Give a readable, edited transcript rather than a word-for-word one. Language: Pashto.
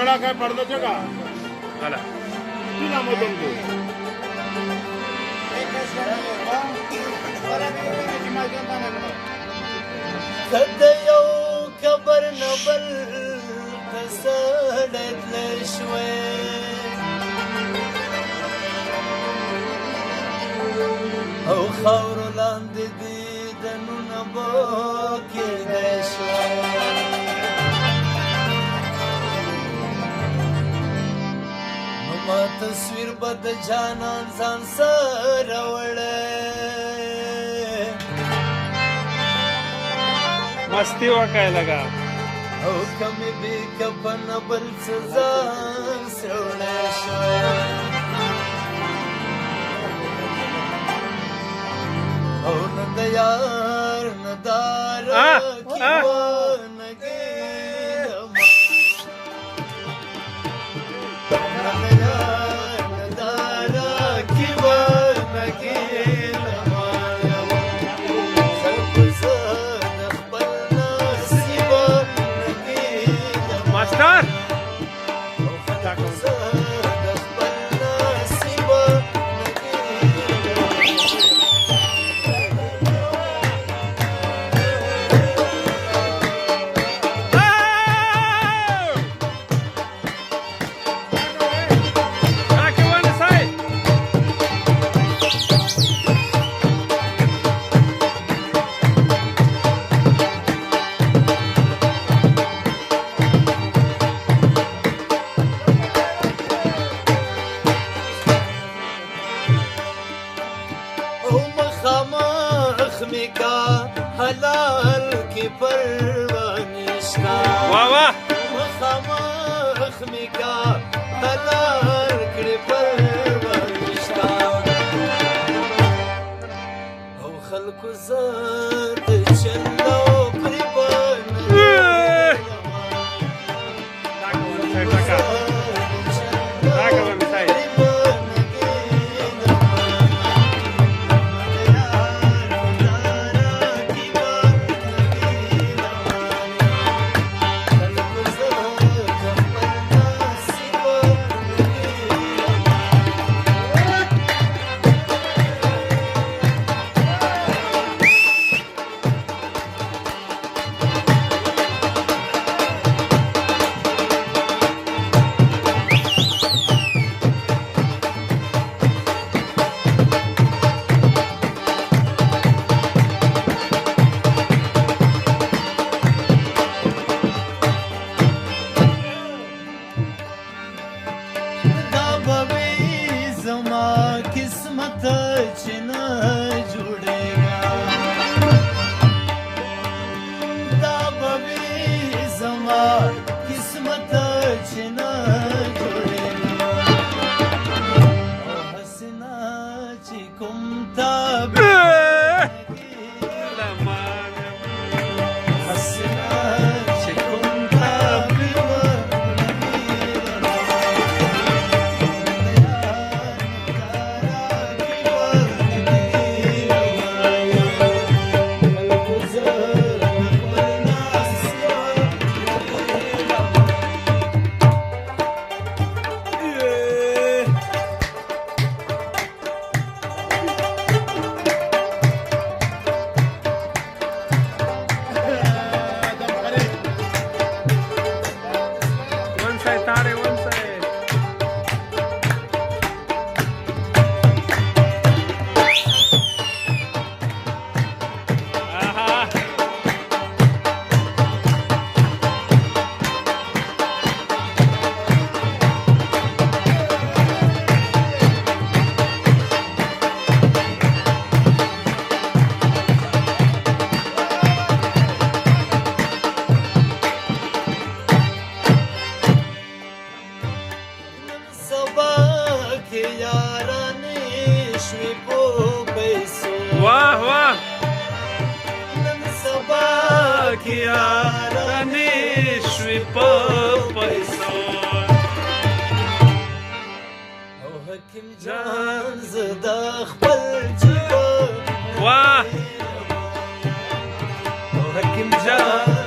वेळा काय पडदाच्या का आला ती नामोदन को कदयो खबर नबल कसडत लश्वे او خور لاند دي دنو نبو کې دشوا ما تصویر بد جانان ځان سره وړه मस्ती वाकाय लगा او کمی بی کپن بل سزان سرونه شویا او ندیار ندارا کیوانگی ندیار ندارا کیوانگی मास्टर حلال کی پروانشنا वाह वाह مخامخ می کا حلال کی پروانشنا او خلق زاد چلو پریبان किस्मत चिना जुड़ेगा दाबी जमा किस्मत चिना जुड़ेगा हसना चिकुमता हसना चिकुमता वाह वाह किया रनिश्व पैसो حکیم جان زدا خپل جیبو वाह حکیم جان